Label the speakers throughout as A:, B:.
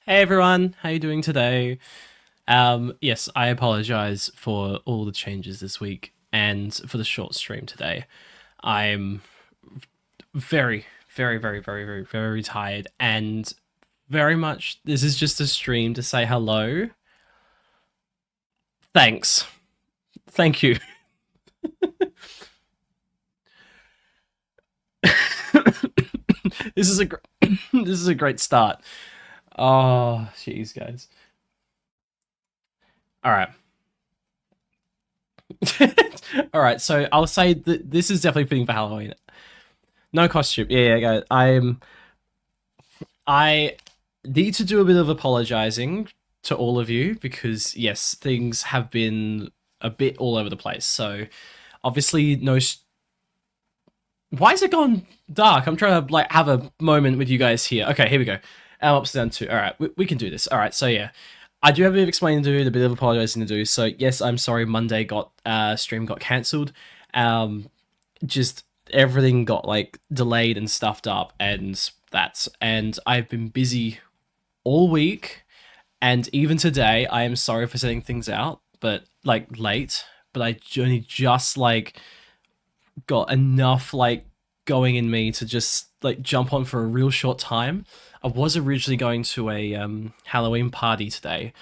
A: Hey everyone, how you doing today? Yes, I apologize for all the changes this week and for the short stream today. I'm very, very, very, very, very, very tired and very much this is just a stream to say hello. Thanks. Thank you. this is a this is a great start. Oh, jeez, guys. All right. All right, so I'll say that this is definitely fitting for Halloween. No costume. Yeah, guys. I need to do a bit of apologizing to all of you because yes, things have been a bit all over the place. So obviously, no. Why is it gone dark? I'm trying to like have a moment with you guys here. Okay, here we go. Upside down two. All right, we can do this. All right, so yeah, I do have a bit of explaining to do, a bit of apologizing to do. So yes, I'm sorry. Monday got stream got cancelled. Just everything got like delayed and stuffed up, and I've been busy all week, and even today I am sorry for setting things out, but like late. But I only just like got enough like going in me to just like jump on for a real short time. I was originally going to a Halloween party today,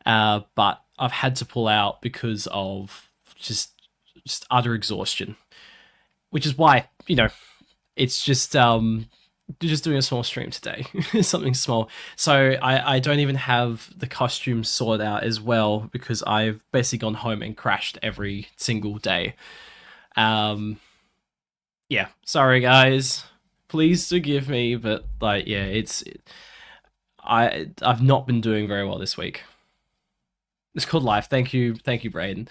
A: but I've had to pull out because of just utter exhaustion, which is why it's just doing a small stream today, something small. So I don't even have the costume sorted out as well because I've basically gone home and crashed every single day. Um, yeah, sorry guys. Please forgive me, but like yeah, I've not been doing very well this week. It's called life. Thank you, Braden.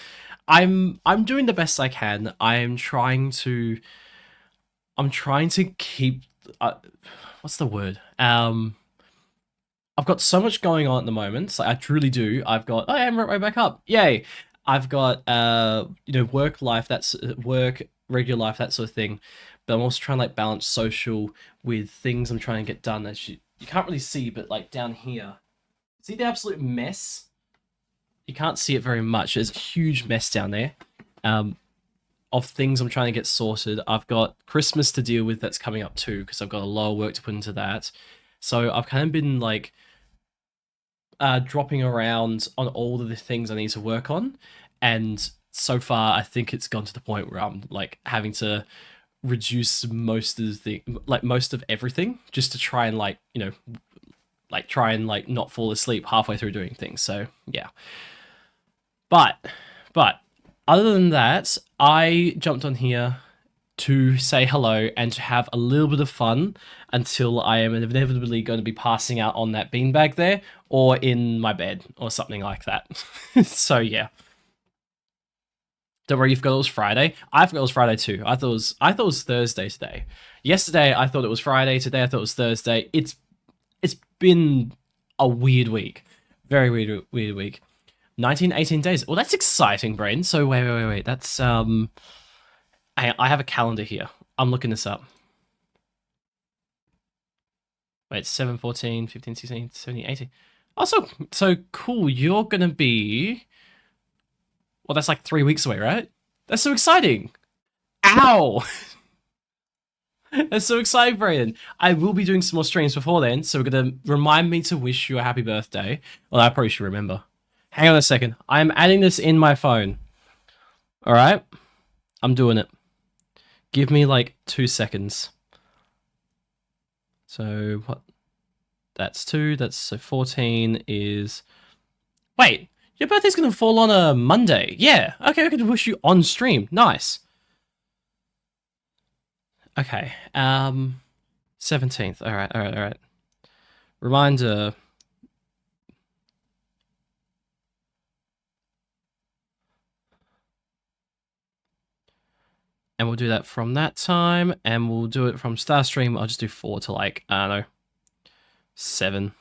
A: I'm doing the best I can. I'm trying to keep. What's the word? I've got so much going on at the moment. So I truly do. I've got. Oh, I'm right back up. Yay! I've got work life. That's work, regular life, that sort of thing. But I'm also trying to like balance social with things I'm trying to get done. As you can't really see, but like down here, see the absolute mess. You can't see it very much. There's a huge mess down there. Um, of things I'm trying to get sorted. I've got Christmas to deal with that's coming up too because I've got a lot of work to put into that. So I've kind of been like dropping around on all of the things I need to work on, and so far I think it's gone to the point where I'm like having to reduce most of most of everything just to try and like like try and like not fall asleep halfway through doing things. So yeah, but but other than that, I jumped on here to say hello and to have a little bit of fun until I am inevitably going to be passing out on that beanbag there or in my bed or something like that. So yeah. Don't worry, you forgot it was Friday. I forgot it was Friday too. I thought it was Thursday today. Yesterday I thought it was Friday. Today I thought it was Thursday. It's been a weird week. Very weird week. 1918 days. Well, that's exciting, Brain. So wait. That's I have a calendar here. I'm looking this up. Wait, 7, 14, 15, 16, 17, 18. Oh, so cool. You're gonna be well, that's like 3 weeks away, right? That's so exciting. Ow! That's so exciting, Brayden. I will be doing some more streams before then, so we're gonna remind me to wish you a happy birthday. Well, I probably should remember. Hang on a second. I am adding this in my phone. All right, I'm doing it. Give me like 2 seconds. So what? That's 2. That's so 14 is. Wait, your birthday's gonna fall on a Monday. Yeah. Okay, I can wish you on stream. Nice. Okay. 17th. All right. Reminder. And we'll do that from that time, and we'll do it from Starstream. I'll just do 4 to like, I don't know, 7.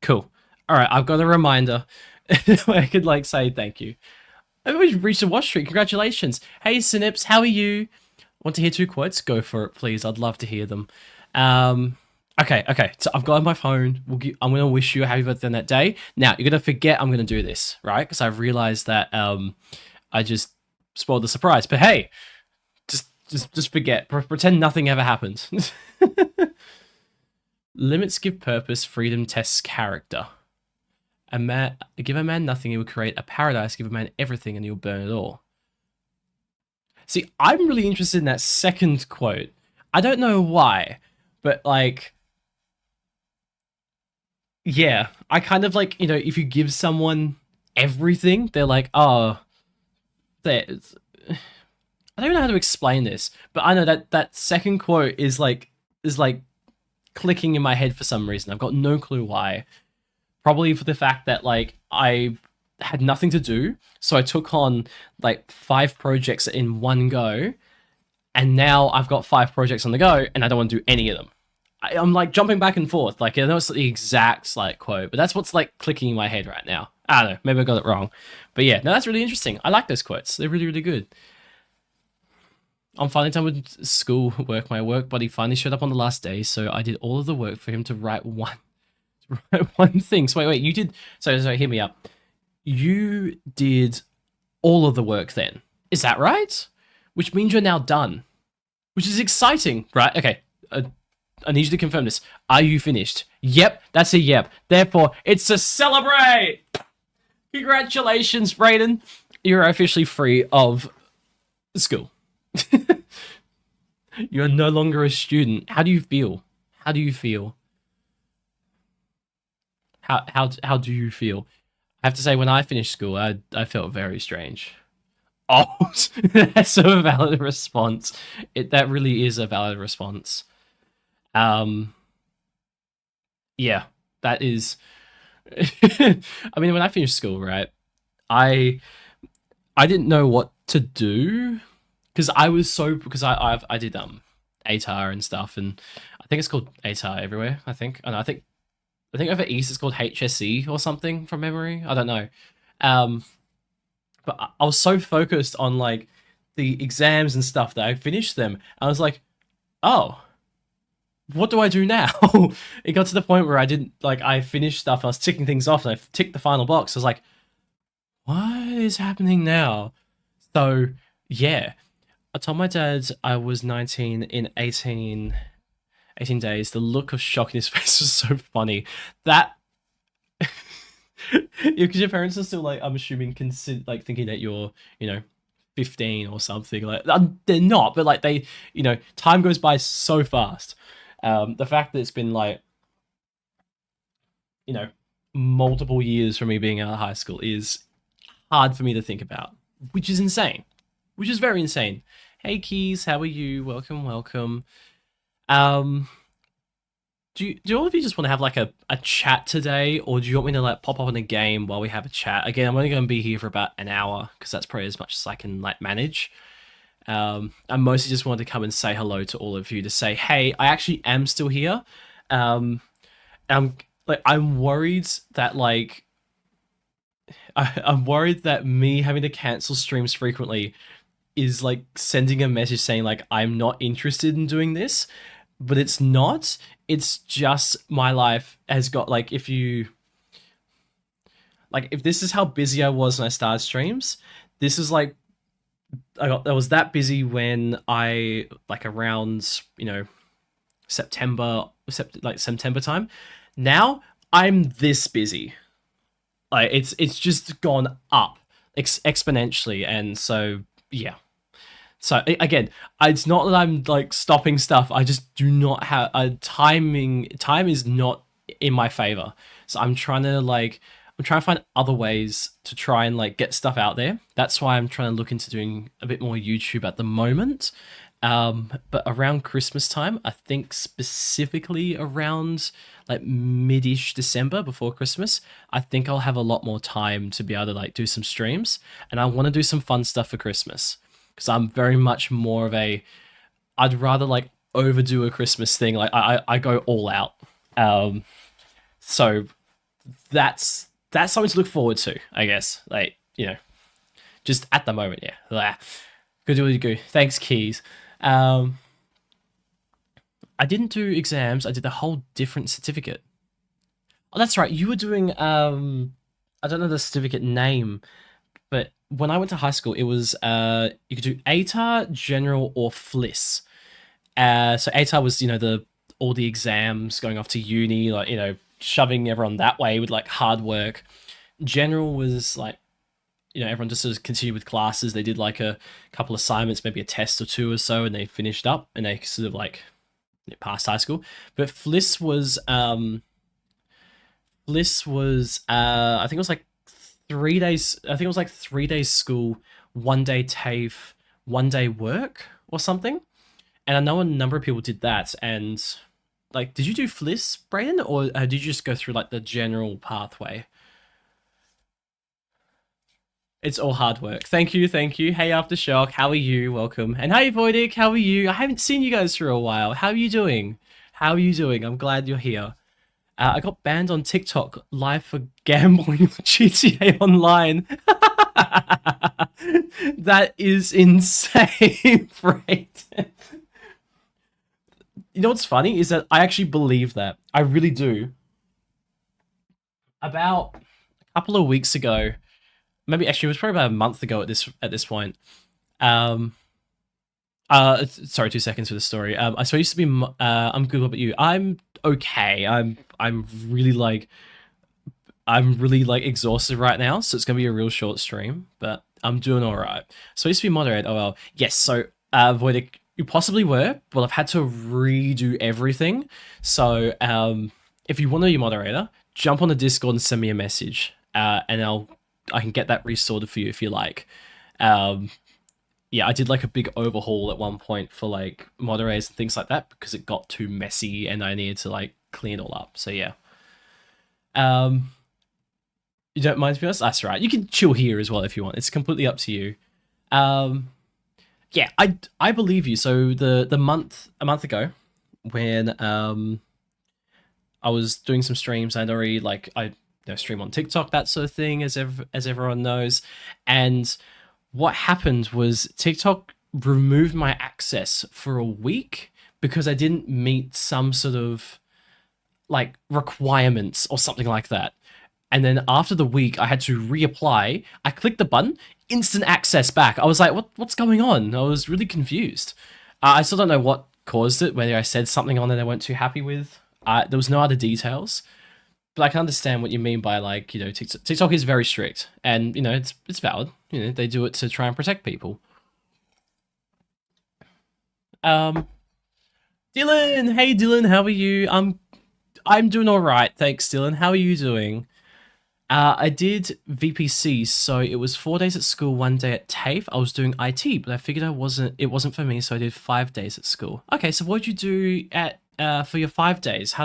A: Cool. All right, I've got a reminder where I could like say thank you. Oh, we've reached a watch streak. Congratulations. Hey, Synips, how are you? Want to hear 2 quotes? Go for it, please. I'd love to hear them. Okay. So I've got my phone. I'm gonna wish you a happy birthday on that day. Now you're gonna forget I'm gonna do this, right? Because I've realized that I just spoiled the surprise. But hey, just forget. Pretend nothing ever happened. Limits give purpose. Freedom tests character. Give a man nothing, he will create a paradise. Give a man everything, and he'll burn it all. See, I'm really interested in that second quote. I don't know why, but like, yeah, I kind of like, if you give someone everything, they're like, oh, they I don't know how to explain this, but I know that that second quote is like clicking in my head for some reason. I've got no clue why. Probably for the fact that like I had nothing to do, so I took on like 5 projects in one go, and now I've got 5 projects on the go, and I don't want to do any of them. I'm like jumping back and forth. Like I know it's the exact like quote, but that's what's like clicking in my head right now. I don't know. Maybe I got it wrong, but yeah, no, that's really interesting. I like those quotes. They're really good. I'm finally done with school work. My work buddy finally showed up on the last day, so I did all of the work for him to write one one thing. So wait, you did. So hear me up. You did all of the work then. Is that right? Which means you're now done, which is exciting, right? Okay. I need you to confirm this. Are you finished? Yep, that's a yep. Therefore, it's a celebrate. Congratulations, Brayden. You're officially free of school. You're no longer a student. How do you feel? How do you feel? How do you feel? I have to say, when I finished school, I felt very strange. Oh, that's a valid response. That really is a valid response. Um, yeah, that is. I mean, when I finished school, right, I I didn't know what to do because I was so because I did ATAR and stuff, and I think it's called ATAR everywhere. I think, and I think over east it's called HSE or something from memory. I don't know. Um, but I was so focused on like the exams and stuff that I finished them. I was like, oh, what do I do now? It got to the point where I didn't like I finished stuff. I was ticking things off, and I ticked the final box. I was like, what is happening now? So yeah, I told my dad I was 19 in 18 days. The look of shock in his face was so funny. That because your parents are still like, I'm assuming, like thinking that you're, 15 or something. Like they're not, but like they, time goes by so fast. The fact that it's been like, you know, multiple years from me being out of high school is hard for me to think about, which is insane, which is very insane. Hey Keys, how are you? Welcome. Um, do all of you just want to have like a chat today, or do you want me to like pop up on a game while we have a chat? Again, I'm only going to be here for about an hour because that's probably as much as I can like manage. I mostly just wanted to come and say hello to all of you to say, hey, I actually am still here. I'm I'm worried that like I'm worried that me having to cancel streams frequently is like sending a message saying like I'm not interested in doing this, but it's not. It's just my life has got like if this is how busy I was when I started streams, this is like I was that busy when I like around September time. Now I'm this busy. Like it's just gone up exponentially, and so yeah. So again, it's not that I'm like stopping stuff. I just do not have timing. Time is not in my favor. So I'm trying to find other ways to try and like get stuff out there. That's why I'm trying to look into doing a bit more YouTube at the moment. But around Christmas time, I think specifically around like mid-ish December before Christmas, I think I'll have a lot more time to be able to like do some streams, and I want to do some fun stuff for Christmas because I'm very much more of a I'd rather like overdo a Christmas thing. Like I go all out. So that's something to look forward to, I guess. Like, just at the moment, yeah. Good. Thanks, Keys. Um, I didn't do exams. I did a whole different certificate. Oh, that's right. You were doing I don't know the certificate name, but when I went to high school, it was you could do ATAR, General, or FLIS. So ATAR was the all the exams going off to uni, like shoving everyone that way with like hard work. General was like everyone just sort of continued with classes. They did like a couple assignments, maybe a test or two or so, and they finished up and they sort of like passed high school. But I think it was like 3 days. I think it was like 3 days school, 1 day TAFE, 1 day work or something. And I know a number of people did that. And like, did you do FLIS, Brayden, or did you just go through like the general pathway? It's all hard work. Thank you, thank you. Hey, Aftershock, how are you? Welcome. And hey, Voidic, how are you? I haven't seen you guys for a while. How are you doing? How are you doing? I'm glad you're here. I got banned on TikTok live for gambling on GTA Online. That is insane, right? You know what's funny is that I actually believe that. I really do. About a couple of weeks ago, maybe actually it was probably about a month ago at this point. Um, sorry, 2 seconds for the story. So I used to be. I'm good. What about you? I'm okay. I'm really like exhausted right now, so it's gonna be a real short stream, but I'm doing all right. So I used to be moderate. Oh well, yes. So Voidic, you possibly were. Well, I've had to redo everything. So if you want to be a moderator, jump on the Discord and send me a message, and I can get that resorted for you if you like. Um, yeah, I did like a big overhaul at one point for like moderators and things like that because it got too messy and I needed to like clean it all up. So yeah. Um, you don't mind to be honest? That's right. You can chill here as well if you want. It's completely up to you. Um, yeah, I believe you. So the month a month ago, when I was doing some streams, I'd already like I stream on TikTok, that sort of thing, as everyone knows, and what happened was TikTok removed my access for a week because I didn't meet some sort of like requirements or something like that. And then after the week, I had to reapply. I clicked the button, instant access back. I was like, what's going on? I was really confused. I still don't know what caused it, whether I said something on it I weren't too happy with. There was no other details. But I can understand what you mean by like, TikTok is very strict and, it's valid. They do it to try and protect people. Um, Dylan, hey Dylan, how are you? I'm doing all right, thanks, Dylan. How are you doing? I did VPC, so it was 4 days at school, 1 day at TAFE. I was doing IT, but I figured it wasn't for me, so I did 5 days at school. Okay, so what did you do at for your 5 days?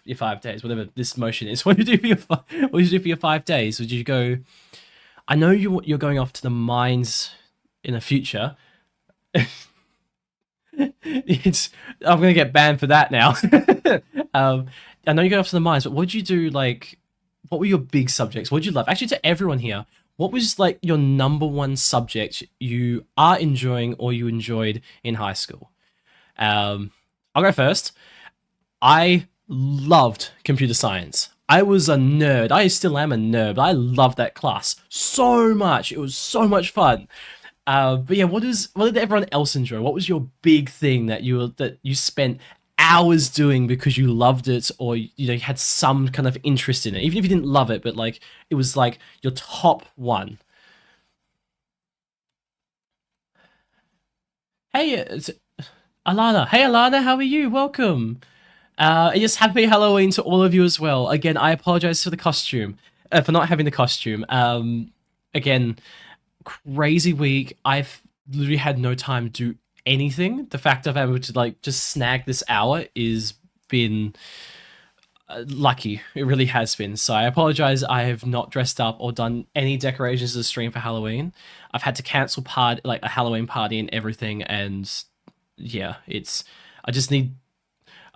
A: Your 5 days, whatever this motion is. What did you do for what did you do for your 5 days? Would you go? I know you're going off to the mines in the future. I'm gonna get banned for that now. I know you go off to the mines, but what did you do? Like, what were your big subjects? What did you love? Actually, to everyone here, what was like your number one subject you are enjoying or you enjoyed in high school? I'll go first. I loved computer science. I was a nerd. I still am a nerd, but I loved that class so much. It was so much fun. But yeah, what did everyone else enjoy? What was your big thing that you spent hours doing because you loved it, or you had some kind of interest in it, even if you didn't love it, but like it was like your top one? Hey, it's Alana. Hey, Alana, how are you? Welcome. Yes, happy Halloween to all of you as well. Again, I apologize for the costume, for not having the costume. Again, crazy week. I've literally had no time to do anything. The fact I've able to like just snag this hour is been lucky. It really has been. So I apologize. I have not dressed up or done any decorations of the stream for Halloween. I've had to cancel like a Halloween party and everything, and yeah, it's. I just need.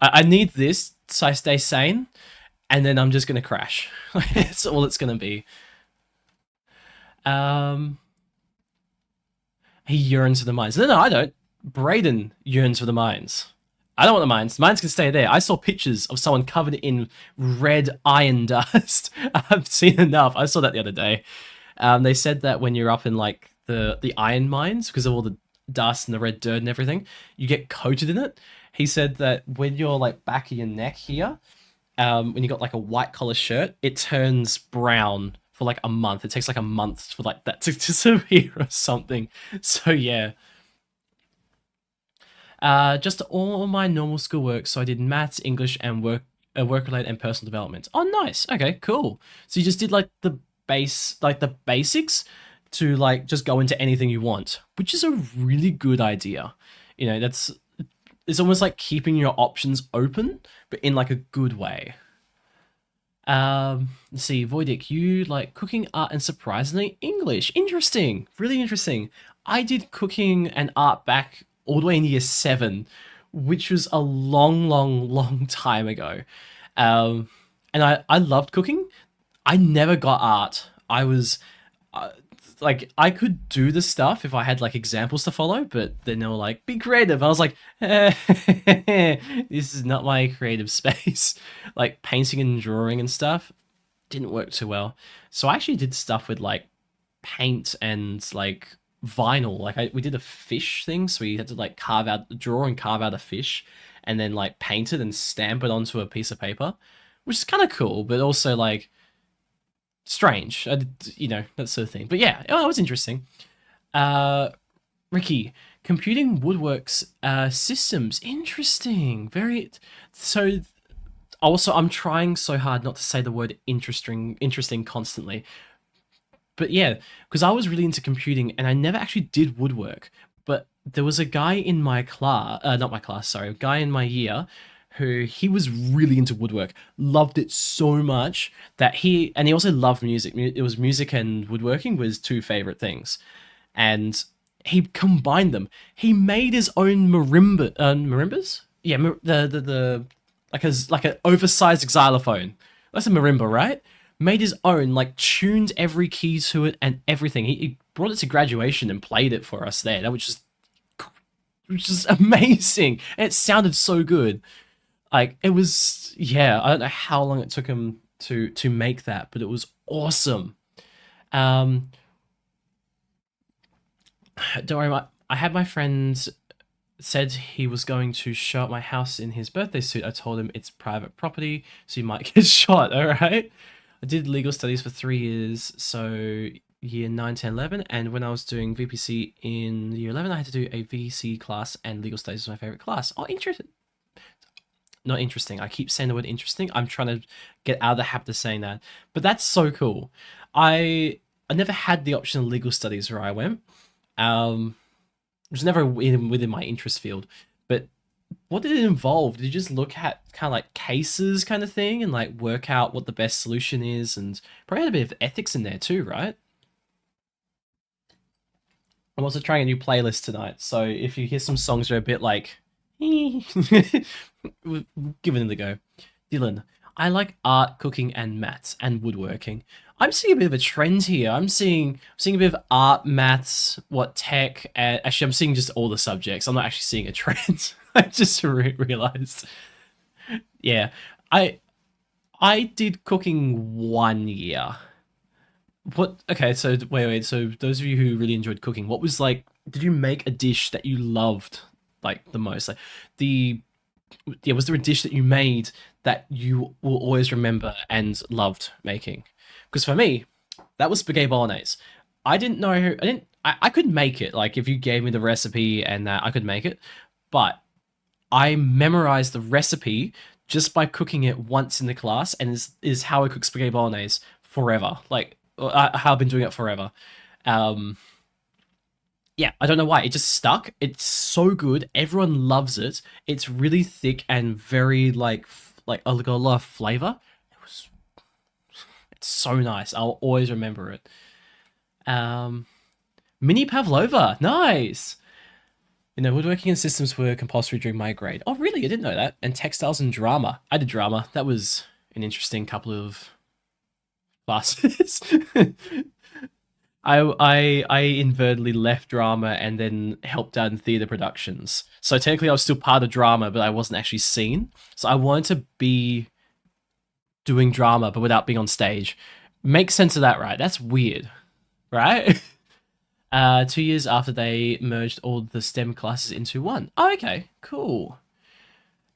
A: I need this so I stay sane, and then I'm just gonna crash. That's all it's gonna be. Um, he yearns for the mines. No, I don't. Brayden yearns for the mines. I don't want the mines. Mines can stay there. I saw pictures of someone covered in red iron dust. I've seen enough. I saw that the other day. They said that when you're up in like the iron mines, because of all the dust and the red dirt and everything, you get coated in it. He said that when you're like back of your neck here, when you got like a white collar shirt, it turns brown for like a month. It takes like a month for like that to disappear or something. So yeah. Just all my normal schoolwork. So I did maths, English, and work related and personal development. Oh, nice. Okay, cool. So you just did like the basics to like just go into anything you want, which is a really good idea. You know, it's almost like keeping your options open, but in like a good way. Let's see, Voidic, you like cooking, art, and surprisingly English. Interesting, really interesting. I did cooking and art back all the way in year 7, which was a long, long, long time ago. Um, and I loved cooking. I never got art. I was uh, like, I could do the stuff if I had like examples to follow, but then they were like, be creative. I was like, this is not my creative space. Like painting and drawing and stuff didn't work too well. So I actually did stuff with like paint and like vinyl. Like we did a fish thing, so we had to like draw and carve out a fish, and then like paint it and stamp it onto a piece of paper, which is kind of cool, but also like strange. That sort of thing. But yeah, it was interesting. Uh, Ricky, computing woodworks systems. Interesting. Very. So also, I'm trying so hard not to say the word interesting constantly. But yeah, because I was really into computing and I never actually did woodwork. But there was a guy in my class, not my class, sorry, a guy in my year who he was really into woodwork, loved it so much that he also loved music. It was music and woodworking was two favorite things, and he combined them. He made his own marimbas. Yeah, the like an oversized xylophone. That's a marimba, right? Made his own, like tuned every key to it and everything. He brought it to graduation and played it for us there. That was just which is amazing. And it sounded so good. Like it was, yeah. I don't know how long it took him to make that, but it was awesome. Um, don't worry, I had my friend said he was going to show up my house in his birthday suit. I told him it's private property, so you might get shot. All right. I did legal studies for 3 years, so year 9, 10, 11. And when I was doing VPC in year 11, I had to do a VC class, and legal studies was my favorite class. Oh, interesting. Not interesting. I keep saying the word interesting. I'm trying to get out of the habit of saying that. But that's so cool. I never had the option of legal studies where I went. It was never within my interest field. But what did it involve? Did you just look at kind of like cases kind of thing and like work out what the best solution is, and probably had a bit of ethics in there too, right? I'm also trying a new playlist tonight, so if you hear some songs that are a bit like, give it a go. Dylan, I like art, cooking, and maths and woodworking. I'm seeing a bit of a trend here. I'm seeing a bit of art, maths, what tech. Actually, I'm seeing just all the subjects. I'm not actually seeing a trend. I just realized. Yeah, I I did cooking 1 year. What? Okay, so wait. So those of you who really enjoyed cooking, what was like? Did you make a dish that you loved like the most? Like the yeah, was there a dish that you made that you will always remember and loved making? Because for me, that was spaghetti bolognese. I didn't know. I didn't. I could make it. Like if you gave me the recipe and that, I could make it. But I memorized the recipe just by cooking it once in the class, and is how I cook spaghetti bolognese forever. Like how I've been doing it forever. Um, yeah, I don't know why. It just stuck. It's so good. Everyone loves it. It's really thick and very got a lot of flavor. It's so nice. I'll always remember it. Um, Mini pavlova, nice. Woodworking and systems were compulsory during my grade. Oh, really? I didn't know that. And textiles and drama. I did drama. That was an interesting couple of classes. I inadvertently left drama and then helped out in theater productions. So technically, I was still part of drama, but I wasn't actually seen. So I wanted to be doing drama, but without being on stage. Makes sense of that, right? That's weird, right? 2 years after they merged all the STEM classes into one. Oh, okay, cool.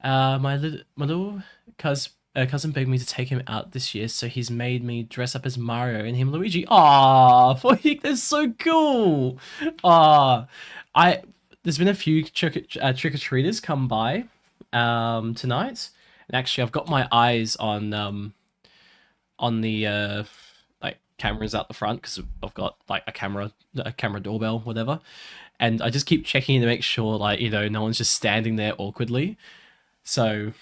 A: My little cousin begged me to take him out this year, so he's made me dress up as Mario and him Luigi. Aw, Foyik, that's so cool. Aw, I there's been a few trick or treaters come by tonight, and actually I've got my eyes on the like cameras out the front because I've got like a camera doorbell, whatever, and I just keep checking to make sure like no one's just standing there awkwardly. So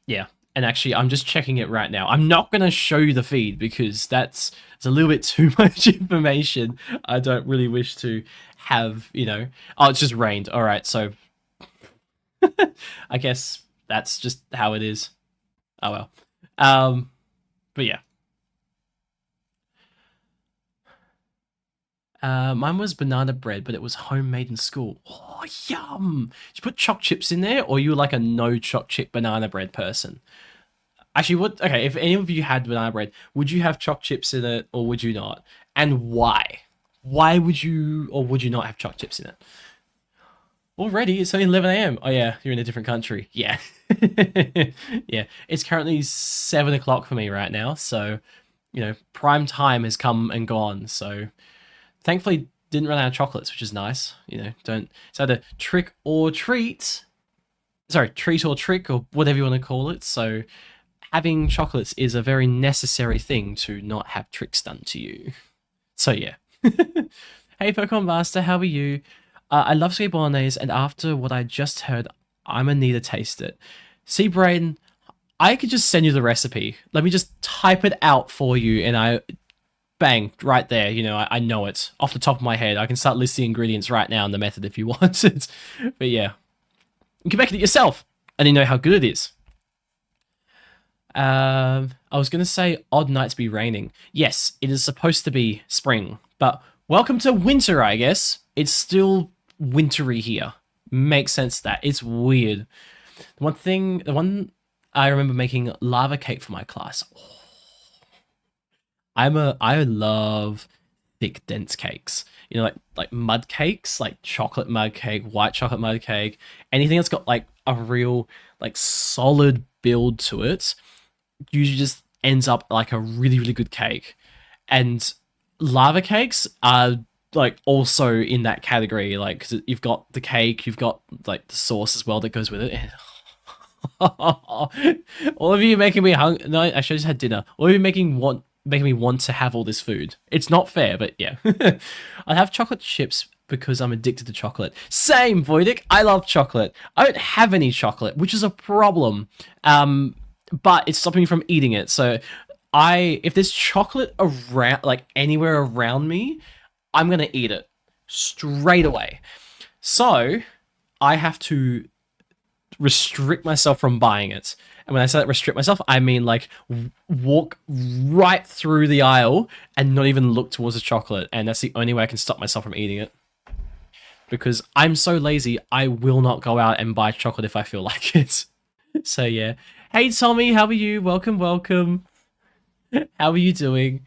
A: yeah. And actually, I'm just checking it right now. I'm not going to show you the feed because that's it's a little bit too much information. I don't really wish to have. Oh, it's just rained. All right, so I guess that's just how it is. Oh well. But yeah. Mine was banana bread, but it was homemade in school. Oh, yum! Did you put choc chips in there, or you were like a no choc chip banana bread person? Actually, what? Okay, if any of you had banana bread, would you have choc chips in it, or would you not? And why? Why would you, or would you not have choc chips in it? Already, it's only 11 a.m. Oh yeah, you're in a different country. Yeah, yeah. It's currently 7 o'clock for me right now, so prime time has come and gone. So thankfully, didn't run out of chocolates, which is nice. Don't it's either trick or treat. Sorry, treat or trick or whatever you want to call it. So having chocolates is a very necessary thing to not have tricks done to you. So yeah. Hey Pokemon Master, how are you? I love sweet bolognese, and after what I just heard, I'm gonna need to taste it. See, Braden, I could just send you the recipe. Let me just type it out for you, and bang, right there. I know it off the top of my head. I can start listing ingredients right now and the method if you want it. But yeah, you can make it yourself, and you know how good it is. I was gonna say odd nights be raining. Yes, it is supposed to be spring, but welcome to winter, I guess. It's still wintry here. Makes sense that it's weird. The one I remember making lava cake for my class. I love thick, dense cakes. Like mud cakes, like chocolate mud cake, white chocolate mud cake, anything that's got like a real like solid build to it usually just ends up like a really, really good cake. And lava cakes are like also in that category, like because you've got the cake, you've got like the sauce as well that goes with it. All of you making me hungry. No, actually, I just had dinner. All of you making me want to have all this food. It's not fair, but yeah. I have chocolate chips because I'm addicted to chocolate. Same, Voidic. I love chocolate. I don't have any chocolate, which is a problem. But it's stopping me from eating it. So if there's chocolate around, like anywhere around me, I'm gonna eat it straight away. So I have to restrict myself from buying it. And when I say that restrict myself, I mean like walk right through the aisle and not even look towards the chocolate. And that's the only way I can stop myself from eating it. Because I'm so lazy, I will not go out and buy chocolate if I feel like it. So yeah. Hey Tommy, how are you? Welcome, welcome. How are you doing?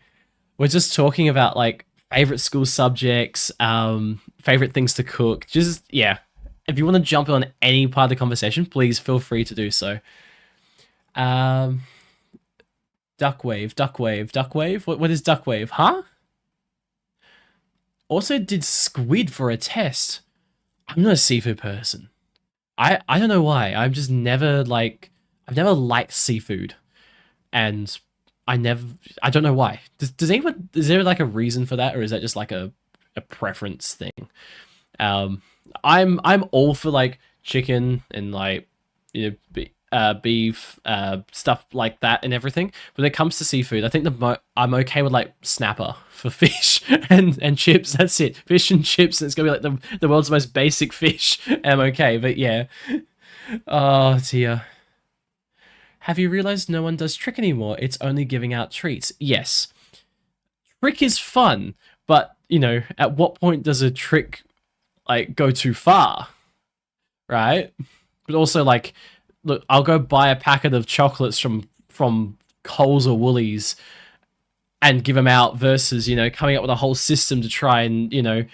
A: We're just talking about like favorite school subjects, favorite things to cook. Just yeah. If you want to jump on any part of the conversation, please feel free to do so. Um, Duckwave, Duckwave, Duckwave. What is Duckwave? Huh? Also, did squid for a test. I'm not a seafood person. I don't know why. I've never liked seafood, and I don't know why. Does anyone is there like a reason for that, or is that just like a preference thing? Um, I'm all for like chicken and like beef, stuff like that and everything. But when it comes to seafood, I think I'm okay with like snapper for fish and chips. That's it, fish and chips. And it's gonna be like the world's most basic fish. And I'm okay, but yeah. Oh dear. Have you realized no one does trick anymore? It's only giving out treats. Yes. trick is fun, but you know, at what point does a trick like go too far, right? But also like, look, I'll go buy a packet of chocolates from Coles or Woolies and give them out versus, you know, coming up with a whole system to try and, you know,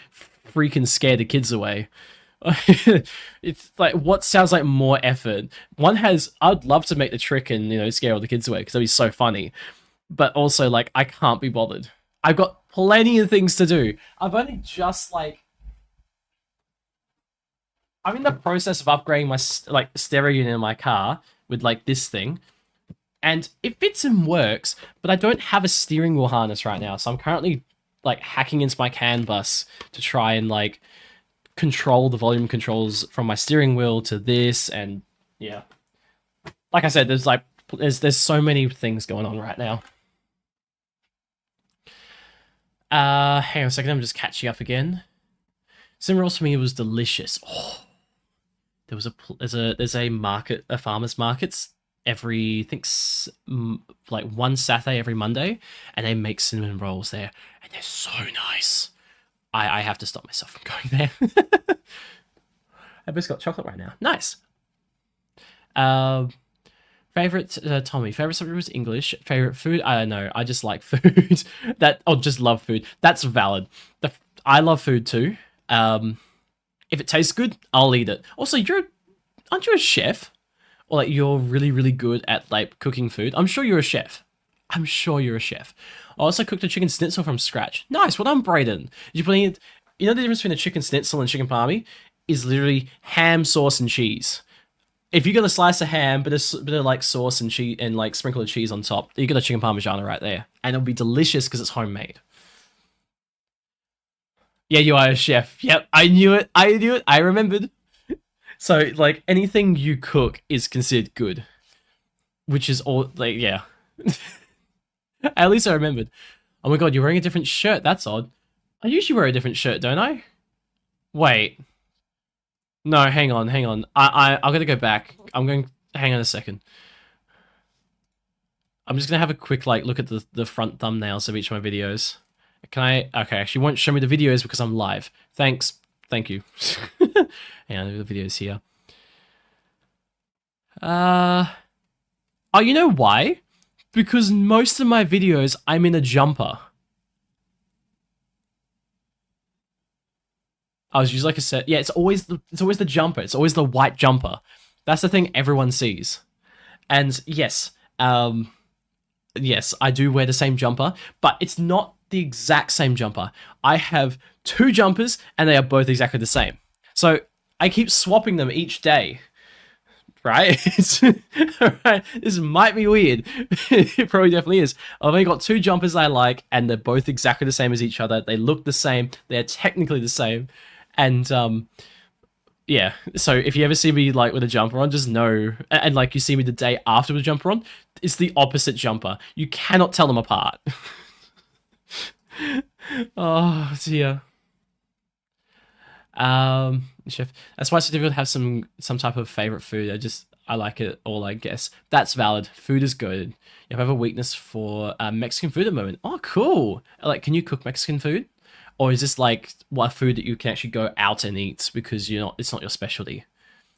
A: freaking scare the kids away. It's like, what sounds like more effort? One has, I'd love to make the trick and, you know, scare all the kids away because that'd be so funny. But also, like, I can't be bothered. I've got plenty of things to do. I've only just, like, I'm in the process of upgrading my, like, stereo unit in my car with, like, this thing. And it fits and works, but I don't have a steering wheel harness right now. So I'm currently, like, hacking into my CAN bus to try and, like, control the volume controls from my steering wheel to this, and yeah, like I said, there's so many things going on right now. Hang on a second, I'm just catching up again. Cinnamon rolls for me was delicious. Oh, there's a market, a farmers markets every, I think like one Saturday every Monday, and they make cinnamon rolls there, and they're so nice. I have to stop myself from going there. I've just got chocolate right now. Nice. Favorite Tommy. Favorite subject was English. Favorite food. I don't know. I just like food. Just love food. That's valid. I love food too. If it tastes good, I'll eat it. Also, aren't you a chef? Or like you're really good at like cooking food? I'm sure you're a chef. I'm sure you're a chef. I also cooked a chicken schnitzel from scratch. Nice. Well done, Brayden. You putting it? You know the difference between a chicken schnitzel and chicken parmy is literally ham, sauce, and cheese. If you got a slice of ham, bit of like sauce and cheese and like sprinkle of cheese on top, you got a chicken parmigiana right there, and it'll be delicious because it's homemade. Yeah, you are a chef. Yep, I knew it. I remembered. So like anything you cook is considered good, which is all like yeah. At least I remembered. Oh my god, you're wearing a different shirt. That's odd. I usually wear a different shirt, don't I? Wait. No, hang on. I gotta go back. Hang on a second. I'm just gonna have a quick like look at the front thumbnails of each of my videos. Can I? Okay, she won't show me the videos because I'm live. Thanks. Thank you. Hang on, the videos here. Oh, you know why? Because most of my videos, I'm in a jumper. I was using like a set. Yeah, it's always the jumper. It's always the white jumper. That's the thing everyone sees. And yes, yes, I do wear the same jumper, but it's not the exact same jumper. I have two jumpers, and they are both exactly the same. So I keep swapping them each day. Right? Right? This might be weird. It probably definitely is. I've only got two jumpers I like, and they're both exactly the same as each other. They look the same. They're technically the same. And yeah. So if you ever see me like with a jumper on, just know, and like you see me the day after with a jumper on, it's the opposite jumper. You cannot tell them apart. Oh dear. Chef. That's why it's so difficult to have some type of favorite food. I like it all, I guess. That's valid. Food is good. You have a weakness for Mexican food at the moment. Oh, cool. Like, can you cook Mexican food? Or is this like what food that you can actually go out and eat because it's not your specialty?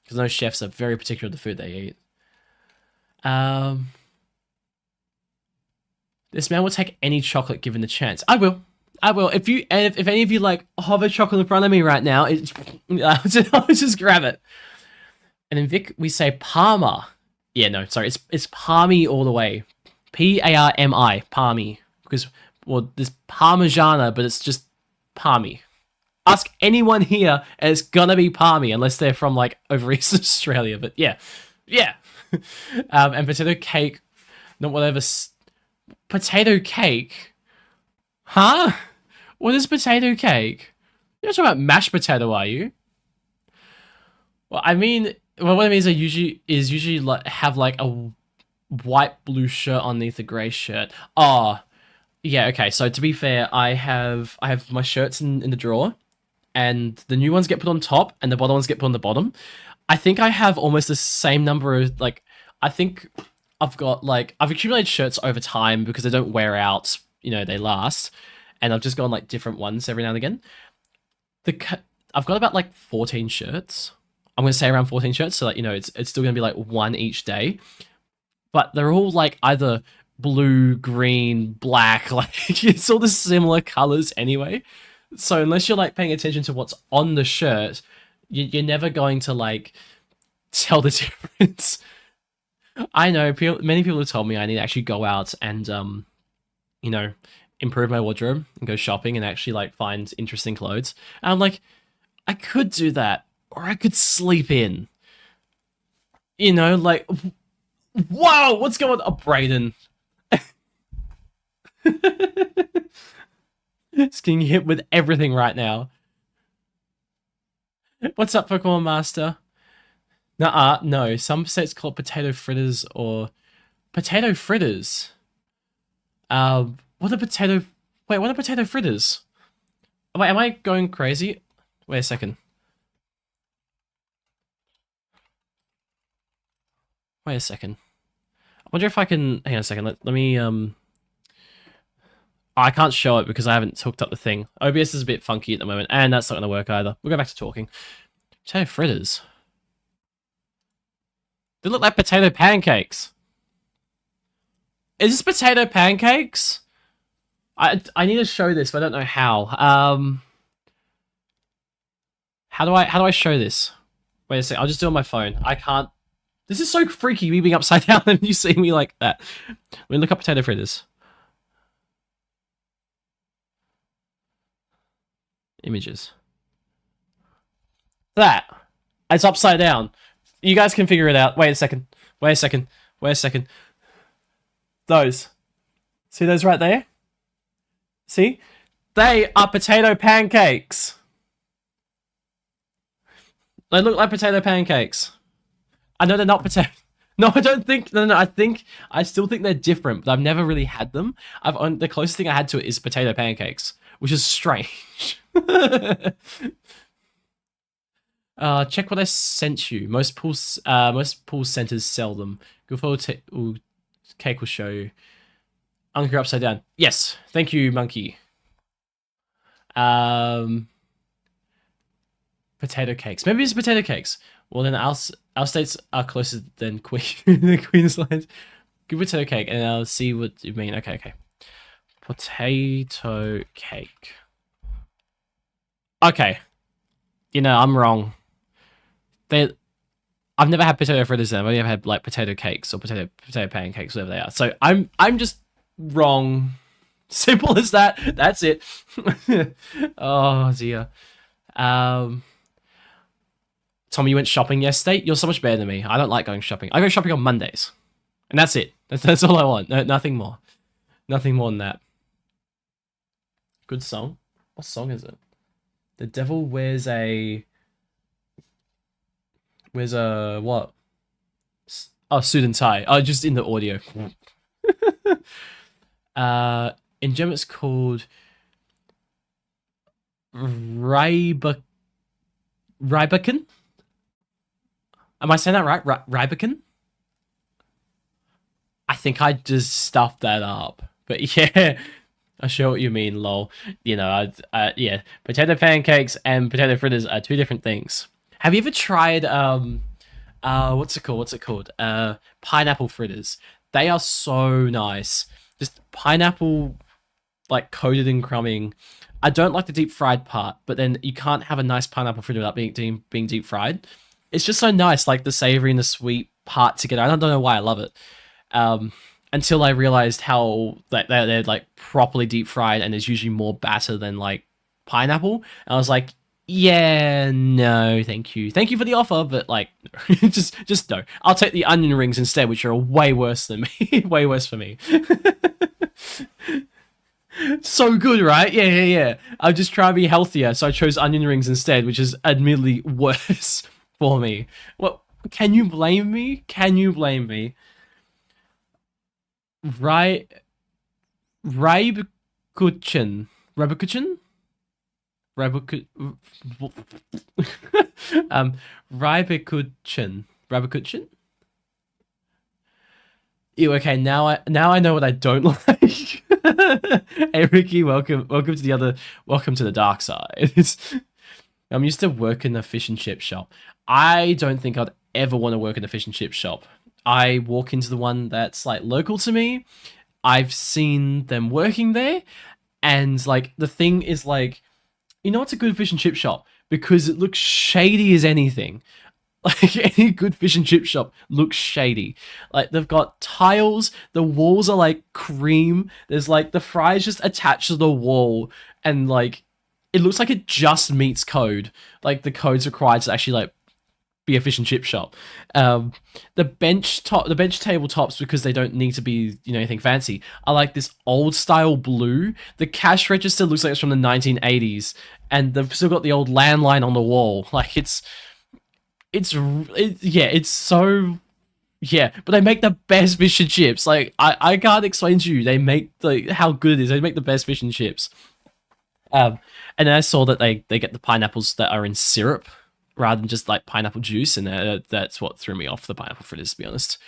A: Because those chefs are very particular with the food they eat. This man will take any chocolate given the chance. I will. If any of you like hover chocolate in front of me right now, I'll just grab it. And in Vic, we say Parma. Yeah, no, sorry, it's Parmy all the way. Parmi, Parmy. Because well, there's Parmigiana, but it's just Parmy. Ask anyone here, and it's gonna be Parmy unless they're from like over East Australia. But yeah. And potato cake, not whatever. Potato cake. Huh? What is potato cake? You're not talking about mashed potato, are you? Well, I mean, well, what it means is usually like have like a white blue shirt underneath a grey shirt. Oh, yeah. Okay. So to be fair, I have my shirts in the drawer, and the new ones get put on top, and the bottom ones get put on the bottom. I think I have almost the same number of like. I think I've accumulated shirts over time because they don't wear out. You know, they last. and I've just gone like different ones every now and again. I've got about like 14 shirts. I'm gonna say around 14 shirts, so like, you know, it's still gonna be like one each day, but they're all like either blue, green, black, like it's all the similar colors anyway. So unless you're like paying attention to what's on the shirt, you're never going to like tell the difference. I know many people have told me I need to actually go out and you know, improve my wardrobe and go shopping and actually like find interesting clothes. And I'm like, I could do that, or I could sleep in. You know, like, wow, what's going on, Brayden? It's getting hit with everything right now. What's up, Pokemon Master? Nuh-uh, no. Some states call it potato fritters or potato fritters. What are potato? Wait, what are potato fritters? Wait, am I going crazy? Wait a second. Wait a second. I wonder if I can. Hang on a second. Let me. I can't show it because I haven't hooked up the thing. OBS is a bit funky at the moment, and that's not going to work either. We'll go back to talking. Potato fritters. They look like potato pancakes. Is this potato pancakes? I need to show this, but I don't know how. How do I show this? Wait a sec. I'll just do it on my phone. I can't. This is so freaky, me being upside down and you seeing me like that. Let me look up potato fritters. Images. That. It's upside down. You guys can figure it out. Wait a second. Wait a second. Wait a second. Those. See those right there? See? They are potato pancakes. They look like potato pancakes. I know they're not potato. No, I don't think. No. I still think they're different, but I've never really had them. The closest thing I had to it is potato pancakes, which is strange. Check what I sent you. Most pool centers sell them. Go forward. Cake will show you. Anchor upside down. Yes, thank you, monkey. Potato cakes. Maybe it's potato cakes. Well, then our states are closer than Queensland. Good potato cake, and I'll see what you mean. Okay. Potato cake. Okay. You know, I'm wrong. I've never had potato fritters then. I've only ever had like potato cakes or potato pancakes, whatever they are. So I'm just wrong. Simple as that. That's it. Oh dear. Tommy, you went shopping yesterday? You're so much better than me. I don't like going shopping. I go shopping on Mondays. And that's it. That's all I want. No, nothing more. Nothing more than that. Good song. What song is it? The Devil wears a what? Oh, suit and tie. Oh, just in the audio. In German it's called Reibecken. Am I saying that right? Reibecken? I think I just stuffed that up. But yeah, I show what you mean, lol. You know, yeah, potato pancakes and potato fritters are two different things. Have you ever tried what's it called? Pineapple fritters. They are so nice. Just pineapple like coated in crumbing. I don't like the deep fried part, but then you can't have a nice pineapple fritter without being deep fried. It's just so nice, like the savory and the sweet part together. I don't know why I love it. Until I realized how they're like properly deep fried and there's usually more batter than like pineapple. And I was like, yeah, no, thank you. Thank you for the offer, but like, just no. I'll take the onion rings instead, which are way worse than me. Way worse for me. So good, right? Yeah. I'll just try to be healthier, so I chose onion rings instead, which is admittedly worse for me. What? Can you blame me? Can you blame me? Reibekuchen. Reibekuchen? Reibekuchen. Reibekuchen? Ew, okay, now I know what I don't like. Hey Ricky, welcome to welcome to the dark side. I'm used to working in a fish and chip shop. I don't think I'd ever want to work in a fish and chip shop. I walk into the one that's like local to me. I've seen them working there, and like the thing is like, it's a good fish and chip shop because it looks shady as anything. Like any good fish and chip shop looks shady. Like they've got tiles, the walls are like cream. There's like the fries just attached to the wall, and like it looks like it just meets code. Like the code's required to actually like be a fish and chip shop. The bench tabletops, because they don't need to be anything fancy, are like this old style blue. The cash register looks like it's from the 1980s, and they've still got the old landline on the wall. Like it's so yeah, but they make the best fish and chips. Like I can't explain to you. They make like how good it is. They make the best fish and chips. And then I saw that they get the pineapples that are in syrup rather than just like pineapple juice, and that's what threw me off the pineapple fritters, to be honest.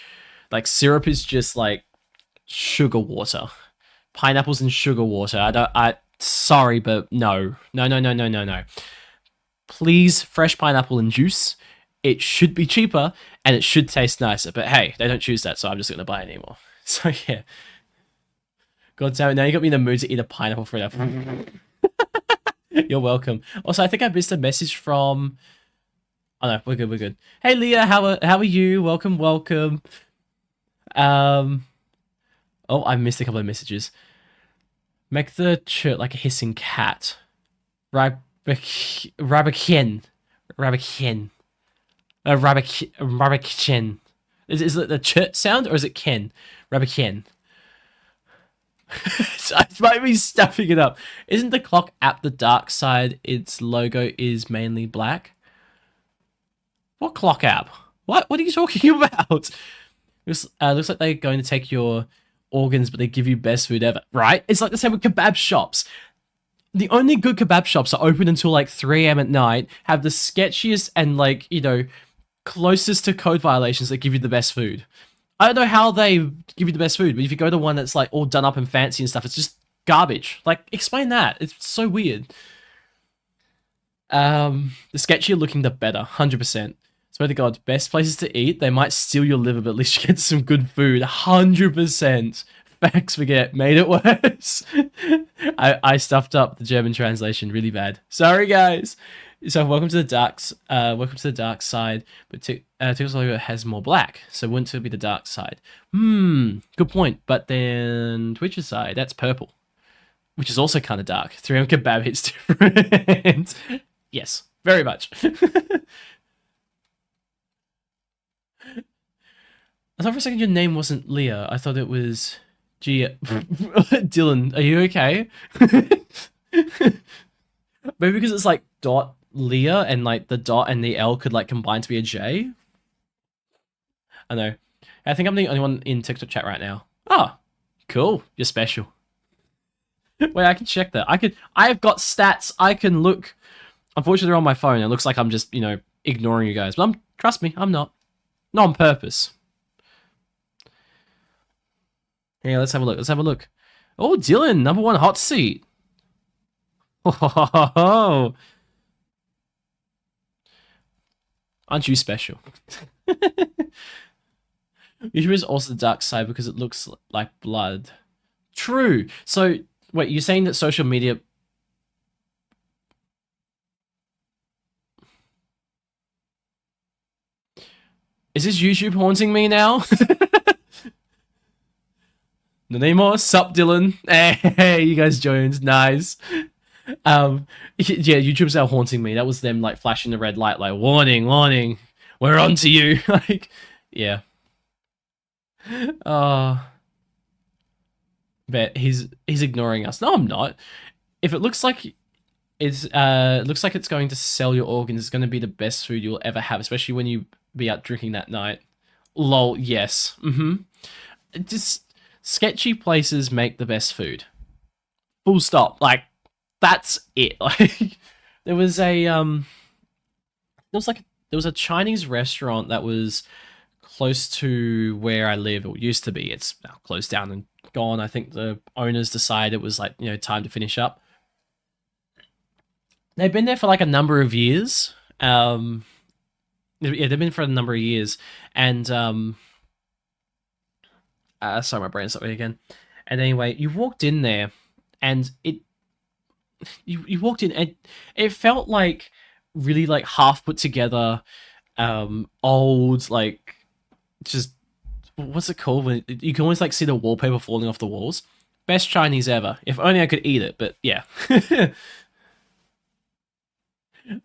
A: Like syrup is just like sugar water. Pineapples and sugar water. I sorry, but no. No, no, no, no, no, no. Please, fresh pineapple and juice. It should be cheaper and it should taste nicer. But hey, they don't choose that, so I'm just gonna buy it anymore. So yeah. God damn it, now you got me in the mood to eat a pineapple fritter. You're welcome. Also, I think I missed a message from. Oh no, we're good, we're good. Hey Leah, how are you? Welcome, welcome. Oh, I missed a couple of messages. Make the chirp like a hissing cat. Rabakien. Rabakien. Rabakien. Is it the chirp sound or is it Ken? Rabakien. I might be stuffing it up. Isn't the clock at the dark side? Its logo is mainly black. What clock app? What are you talking about? Looks like they're going to take your organs, but they give you best food ever. Right? It's like the same with kebab shops. The only good kebab shops are open until like 3 a.m. at night, have the sketchiest and like, closest to code violations that give you the best food. I don't know how they give you the best food, but if you go to one that's like all done up and fancy and stuff, it's just garbage. Like, explain that. It's so weird. The sketchier looking, the better. 100%. Swear to God, best places to eat. They might steal your liver, but at least you get some good food. 100%. Facts forget. Made it worse. I stuffed up the German translation really bad. Sorry, guys. So welcome to the dark side, but TikTok's logo has more black, so wouldn't it be the dark side? Good point. But then Twitch's side, that's purple, which is also kind of dark. 3M kebab hits different. Yes, very much. I thought for a second your name wasn't Leah. I thought it was Gia. Dylan, are you okay? Maybe because it's like dot Leah and like the dot and the L could like combine to be a J. I know. I think I'm the only one in TikTok chat right now. Oh, cool. You're special. Wait, I can check that. I have got stats. I can look. Unfortunately, they're on my phone. It looks like I'm just, ignoring you guys. But trust me, I'm not. Not on purpose. Yeah, let's have a look. Let's have a look. Oh, Dylan, #1 hot seat. Oh, aren't you special? YouTube is also the dark side because it looks like blood. True. So, wait, you're saying that social media... Is this YouTube haunting me now? No anymore. Sup, Dylan? Hey, you guys joined. Nice. Yeah, YouTube's now haunting me. That was them like flashing the red light, like warning, warning, we're on to you. Like, yeah. Bet he's ignoring us. No, I'm not. If it looks like it's going to sell your organs, it's going to be the best food you'll ever have, especially when you be out drinking that night. Lol. Yes. Just sketchy places make the best food. Full stop. Like, that's it. Like, there was a Chinese restaurant that was close to where I live, or used to be. It's now closed down and gone. I think the owners decided it was like, time to finish up. They've been there for like a number of years. Yeah, they've been for a number of years, and sorry, my brain's not me again. And anyway, you walked in there, and you walked in, and it felt like really like half put together, old, like, just, what's it called when you can always like see the wallpaper falling off the walls. Best Chinese ever. If only I could eat it, but yeah.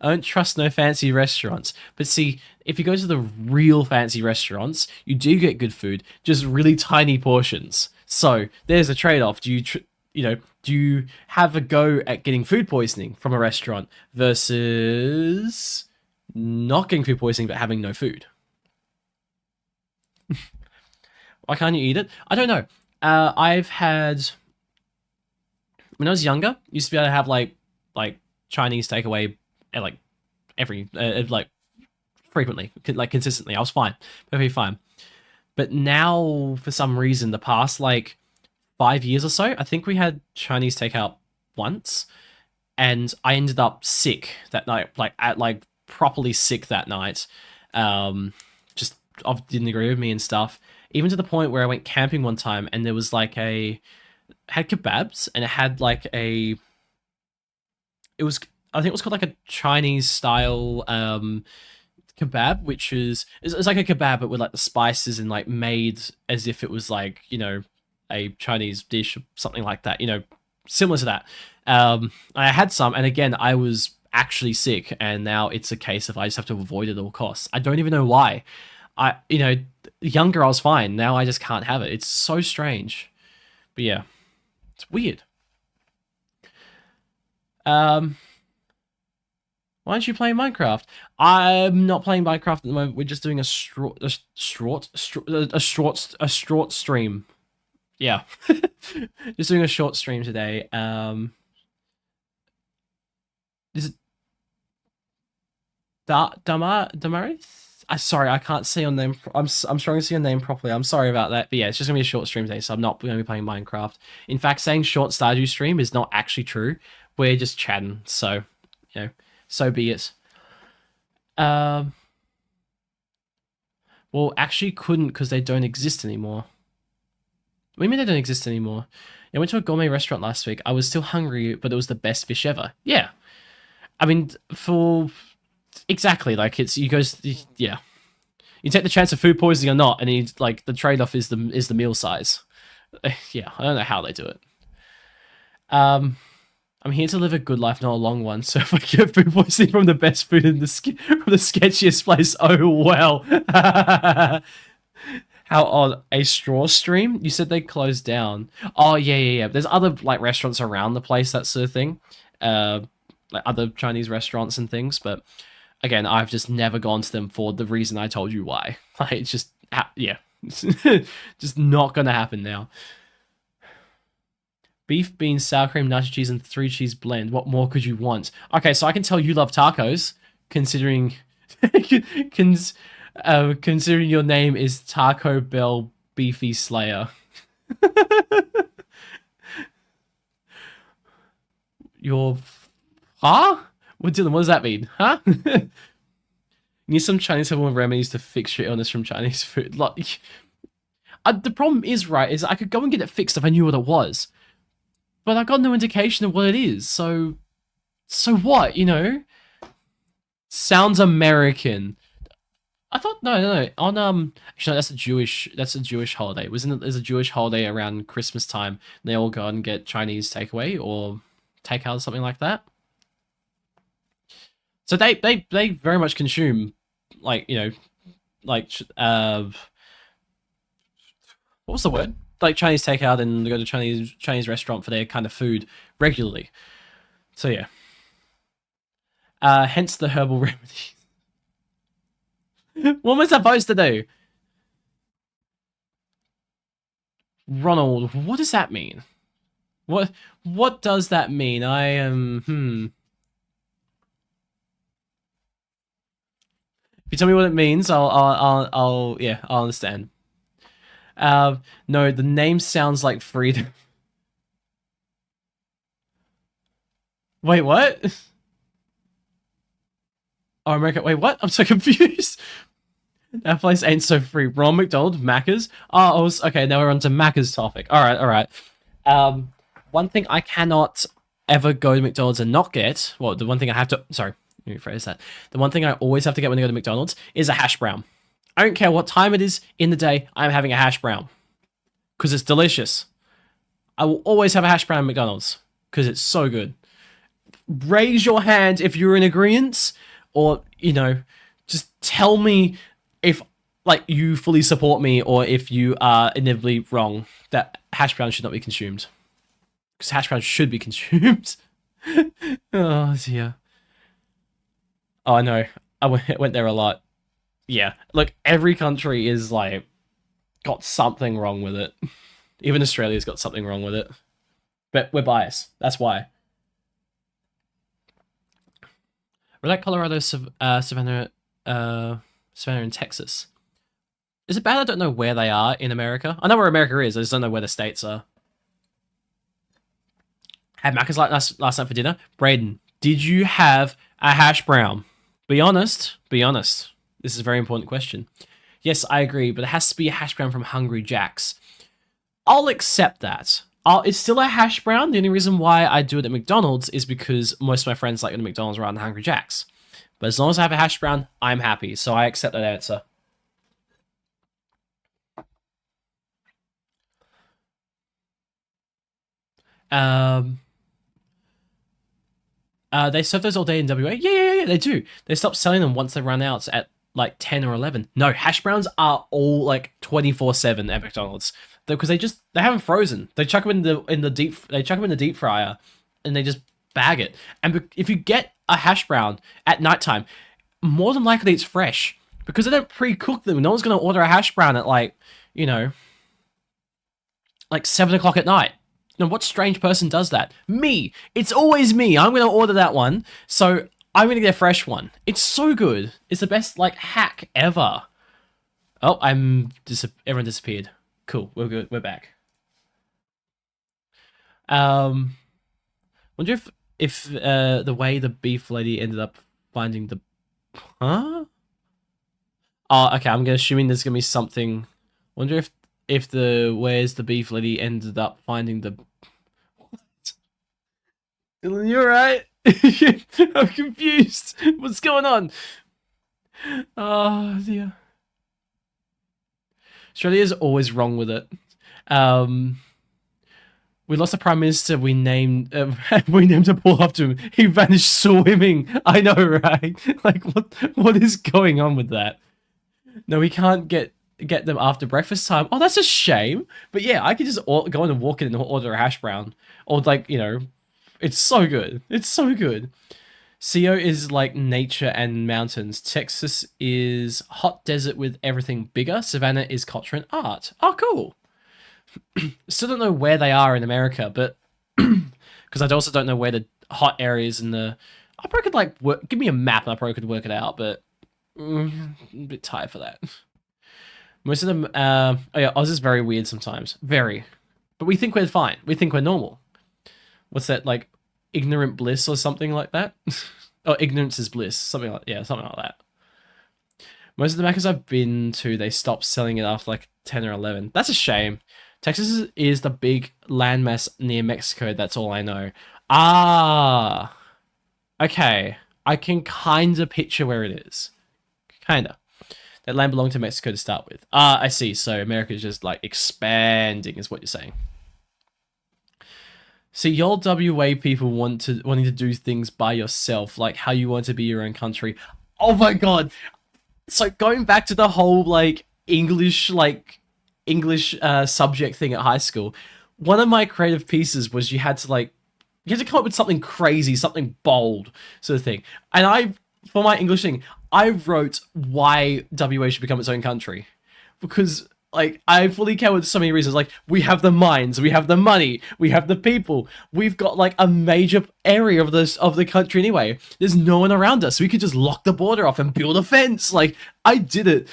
A: I don't trust no fancy restaurants. But see, if you go to the real fancy restaurants, you do get good food, just really tiny portions. So there's a trade-off. Do you have a go at getting food poisoning from a restaurant versus not getting food poisoning but having no food? Why can't you eat it? I don't know. I've had, when I was younger, used to be able to have like Chinese takeaway like every like frequently, like consistently. I was fine, perfectly fine. But now, for some reason, the past like 5 years or so, I think we had Chinese takeout once, and I ended up sick that night, like properly sick that night. Just didn't agree with me and stuff. Even to the point where I went camping one time, and there was like had kebabs, and it had like it was, I think it was called like a Chinese style kebab, which is it's like a kebab but with like the spices and like made as if it was like, a Chinese dish or something like that, similar to that. I had some, and again, I was actually sick, and now it's a case of I just have to avoid it at all costs. I don't even know why. Younger I was fine. Now I just can't have it. It's so strange. But yeah, it's weird. Um, why aren't you playing Minecraft? I'm not playing Minecraft at the moment. We're just doing a short stream. Yeah, just doing a short stream today. Is it Damaris? Sorry, I can't see your name. I'm struggling to see your name properly. I'm sorry about that. But yeah, it's just gonna be a short stream today, so I'm not gonna be playing Minecraft. In fact, saying short Stardew stream is not actually true. We're just chatting, so so be it. Um, well, actually couldn't because they don't exist anymore. What do you mean they don't exist anymore? I went to a gourmet restaurant last week. I was still hungry, but it was the best fish ever. Yeah. I mean, for exactly, like, it's you goes, yeah. You take the chance of food poisoning or not, and like the trade off is the meal size. Yeah, I don't know how they do it. I'm here to live a good life, not a long one. So if I get food poisoning from the best food in from the sketchiest place, oh well. How odd. A straw stream? You said they closed down. Oh yeah. There's other like restaurants around the place, that sort of thing. Like other Chinese restaurants and things, but again, I've just never gone to them for the reason I told you why. Like, it's just yeah. Just not gonna happen now. Beef, beans, sour cream, nacho cheese, and 3 cheese blend. What more could you want? Okay, so I can tell you love tacos, considering considering your name is Taco Bell Beefy Slayer. Your huh? What Dylan? What does that mean? Huh? Need some Chinese herbal remedies to fix your illness from Chinese food. Like, the problem is, right, is I could go and get it fixed if I knew what it was, but I've got no indication of what it is. So what? Sounds American. I thought no. On actually no, that's a Jewish holiday. There's a Jewish holiday around Christmas time. They all go and get Chinese takeaway or takeout or something like that. So they very much consume, like, like what was the word? Like Chinese takeout, and they go to Chinese restaurant for their kind of food regularly. So yeah. Hence the herbal remedy. What am I supposed to do? Ronald, what does that mean? What does that mean? I am you tell me what it means, yeah, I'll understand. No, the name sounds like freedom. Wait, what? Oh, America. Wait, what? I'm so confused. That place ain't so free. Ronald McDonald, Macca's. Oh, okay. Now we're on to Macca's topic. All right, all right. Um, One thing I cannot ever go to McDonald's and not get. Well, the one thing I have to. Sorry, let me rephrase that. The one thing I always have to get when I go to McDonald's is a hash brown. I don't care what time it is in the day. I'm having a hash brown because it's delicious. I will always have a hash brown at McDonald's because it's so good. Raise your hand if you're in agreement, or just tell me if like you fully support me, or if you are inevitably wrong that hash brown should not be consumed, because hash brown should be consumed. Oh dear. Oh, I know. Went there a lot. Yeah, look, every country is like got something wrong with it. Even Australia's got something wrong with it. But we're biased. That's why. We're like Colorado, Savannah, Savannah, and Texas. Is it bad I don't know where they are in America? I know where America is. I just don't know where the states are. Had Macca's like last night for dinner. Braden, did you have a hash brown? Be honest. Be honest. This is a very important question. Yes, I agree, but it has to be a hash brown from Hungry Jack's. I'll accept that. It's still a hash brown. The only reason why I do it at McDonald's is because most of my friends like it at McDonald's rather than Hungry Jack's. But as long as I have a hash brown, I'm happy. So I accept that answer. They serve those all day in WA? Yeah, they do. They stop selling them once they run out at like 10 or 11. No, hash browns are all like 24/7 at McDonald's. Because they have them frozen. They chuck them in the deep fryer, and they just bag it. And if you get a hash brown at nighttime, more than likely it's fresh because they don't pre-cook them. No one's gonna order a hash brown at like 7 o'clock at night. What strange person does that? Me. It's always me. I'm gonna order that one, so I'm gonna get a fresh one. It's so good. It's the best hack ever. Oh, everyone disappeared. Cool, we're good. We're back. Wonder if the way the beef lady ended up finding the huh? Oh, okay. I'm assuming there's gonna be something. Wonder if the where's the beef lady ended up finding the. What? Dylan, you're right. I'm confused. What's going on? Oh dear. Australia's always wrong with it. We lost the prime minister. We named a pool after him. He vanished swimming. I know, right? Like what is going on with that? No, we can't get them after breakfast time. Oh, that's a shame. But yeah, I could just go in and walk in and order a hash brown, or it's so good. It's so good. CO is like nature and mountains. Texas is hot desert with everything bigger. Savannah is culture and art. Oh, cool. Still don't know where they are in America, but because I also don't know where the hot areas in the. I probably could give me a map and I probably could work it out, but I'm a bit tired for that. Most of them, oh yeah, Oz is very weird sometimes. Very. But we think we're fine. We think we're normal. What's that, ignorant bliss or something like that? Oh, ignorance is bliss. Something like that. Most of the Maccas I've been to, they stopped selling it after 10 or 11. That's a shame. Texas is the big landmass near Mexico. That's all I know. Ah. Okay. I can kind of picture where it is. Kinda. That land belonged to Mexico to start with. Ah, I see. So America is just expanding, is what you're saying. So y'all WA people wanting to do things by yourself, like how you want to be your own country. Oh my god! So going back to the whole English subject thing at high school, one of my creative pieces was you had to come up with something crazy, something bold, sort of thing. And for my English thing, I wrote why WA should become its own country, because Like, I fully care with so many reasons. Like, we have the mines, we have the money, we have the people. We've got like a major area of the country anyway. There's no one around us. We could just lock the border off and build a fence. Like, I did it.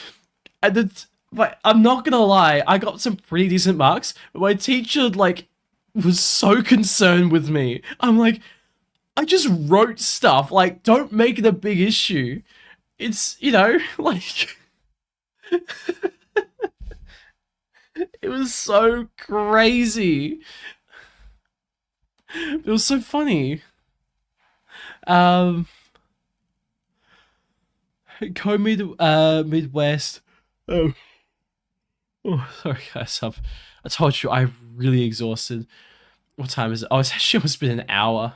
A: And but I'm not gonna lie, I got some pretty decent marks, but my teacher like was so concerned with me. I'm like, I just wrote stuff. Like, don't make it a big issue. It's, like it was so crazy. It was so funny. Um, Midwest. Oh, sorry guys. I told you I'm really exhausted. What time is it? Oh, it's actually almost been an hour.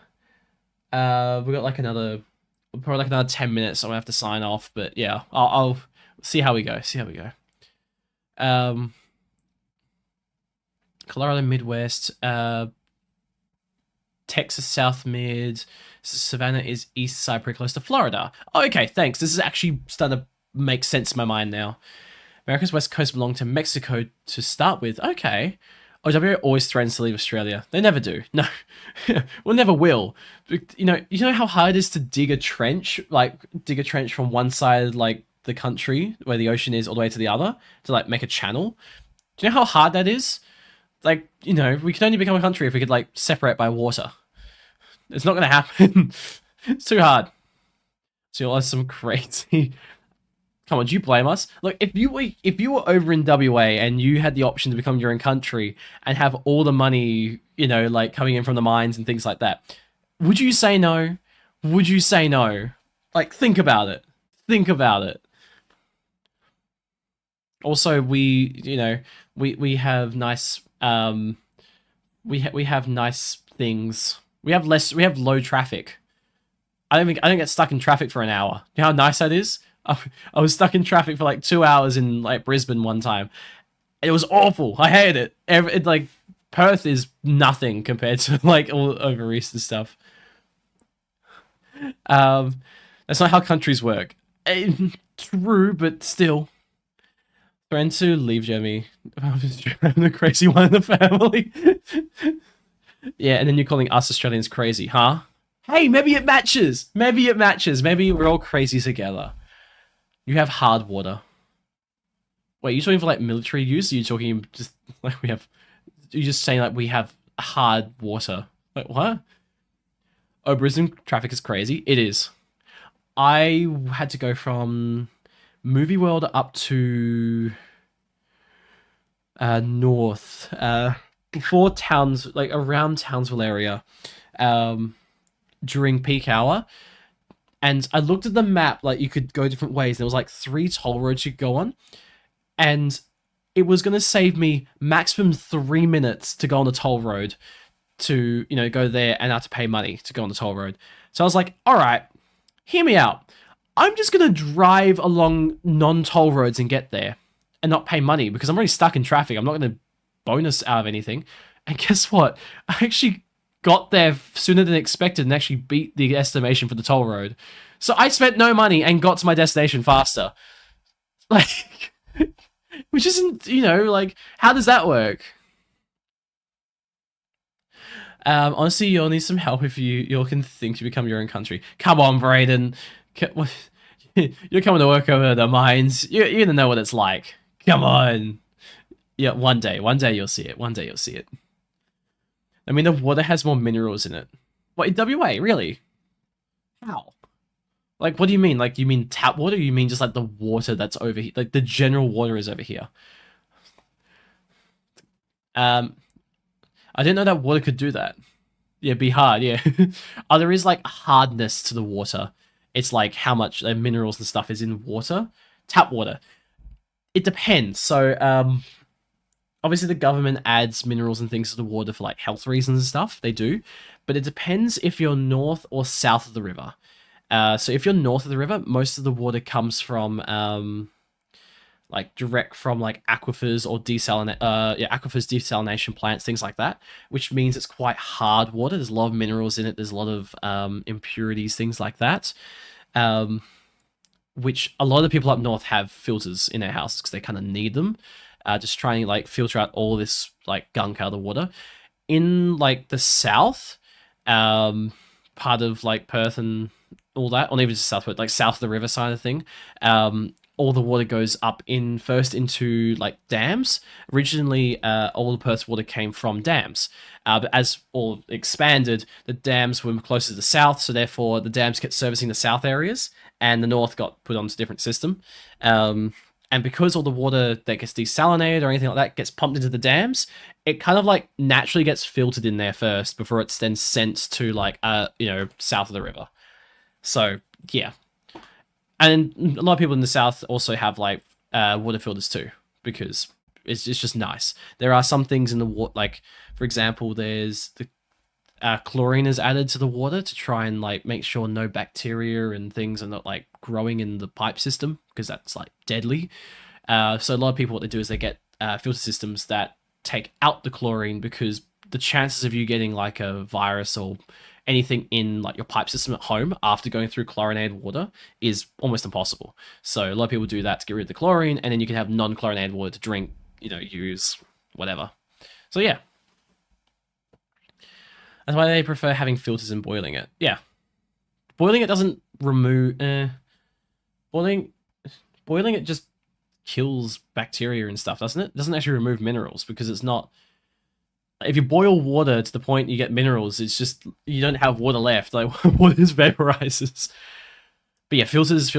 A: We got like probably like another 10 minutes. I'm gonna have to sign off, but yeah, I'll see how we go. See how we go. Um, Colorado Midwest, Texas South Mid, Savannah is east side, pretty close to Florida. Oh, okay, thanks. This is actually starting to make sense in my mind now. America's west coast belonged to Mexico to start with. Okay. OWA always threatens to leave Australia. They never do. No, well, never will. You know how hard it is to dig a trench, like dig a trench from one side, like the country where the ocean is, all the way to the other, to like make a channel. Do you know how hard that is? Like, we can only become a country if we could like separate by water. It's not gonna happen. It's too hard. So you'll have some crazy. Come on, do you blame us? Look, if you were over in WA and you had the option to become your own country and have all the money, like coming in from the mines and things like that, would you say no? Would you say no? Like, think about it. Think about it. Also, we have nice we have nice things. We have low traffic. I don't get stuck in traffic for an hour. You know how nice that is? I was stuck in traffic for like 2 hours in like Brisbane one time. It was awful. I hated it. Like Perth is nothing compared to like all over east and stuff. That's not how countries work. True, but still. Trying to leave Jeremy. I'm the crazy one in the family. Yeah, and then you're calling us Australians crazy, huh? Hey, maybe it matches. Maybe it matches. Maybe we're all crazy together. You have hard water. Wait, you talking for like military use? Or you talking just like we have? You just saying like we have hard water? Like what? Oh, Brisbane traffic is crazy. It is. I had to go from Movie World up to north, before Towns, like around Townsville area, during peak hour. And I looked at the map, like you could go different ways. There was like 3 toll roads you could go on, and it was going to save me maximum 3 minutes to go on the toll road to, go there and have to pay money to go on the toll road. So I was like, all right, hear me out. I'm just going to drive along non-toll roads and get there and not pay money because I'm already stuck in traffic. I'm not going to bonus out of anything. And guess what? I actually got there sooner than expected and actually beat the estimation for the toll road. So I spent no money and got to my destination faster. Like, which isn't, like, how does that work? Honestly, you'll need some help if you can think to become your own country. Come on, Brayden. You're coming to work over the mines. You're gonna know what it's like. Come on. Yeah, one day you'll see it. One day you'll see it. I mean, the water has more minerals in it. What, in WA? Really? How? Like, what do you mean? Like, you mean tap water? Or you mean just like the water that's over here? Like, the general water is over here. I didn't know that water could do that. Yeah, be hard, yeah. Oh, there is like hardness to the water. It's like how much minerals and stuff is in water. Tap water. It depends. So, obviously the government adds minerals and things to the water for like health reasons and stuff. They do. But it depends if you're north or south of the river. So if you're north of the river, most of the water comes from like direct from like aquifers or aquifers, desalination plants, things like that, which means it's quite hard water. There's a lot of minerals in it. There's a lot of impurities, things like that. Which a lot of the people up north have filters in their houses because they kind of need them. just trying to like filter out all this like gunk out of the water. In like the south, part of like Perth and all that, or even just southward, like south of the river side of thing, all the water goes up in first into like dams. Originally, all the Perth's water came from dams, but as all expanded, the dams were closer to the south, so therefore the dams kept servicing the south areas, and the north got put onto a different system. And because all the water that gets desalinated or anything like that gets pumped into the dams, it kind of like naturally gets filtered in there first before it's then sent to like south of the river. So yeah, and a lot of people in the south also have like water filters too, because it's just nice. There are some things in the water, like for example, there's the chlorine is added to the water to try and like make sure no bacteria and things are not like growing in the pipe system, because that's like deadly. So a lot of people, what they do is they get filter systems that take out the chlorine, because the chances of you getting like a virus or anything in like your pipe system at home after going through chlorinated water is almost impossible. So a lot of people do that to get rid of the chlorine, and then you can have non-chlorinated water to drink, use, whatever. So yeah. That's why they prefer having filters and boiling it. Yeah. Boiling it doesn't remove... boiling it just kills bacteria and stuff, doesn't it? It doesn't actually remove minerals, because it's not... If you boil water to the point you get minerals, it's just... You don't have water left. Like, water just vaporizes. But yeah, filters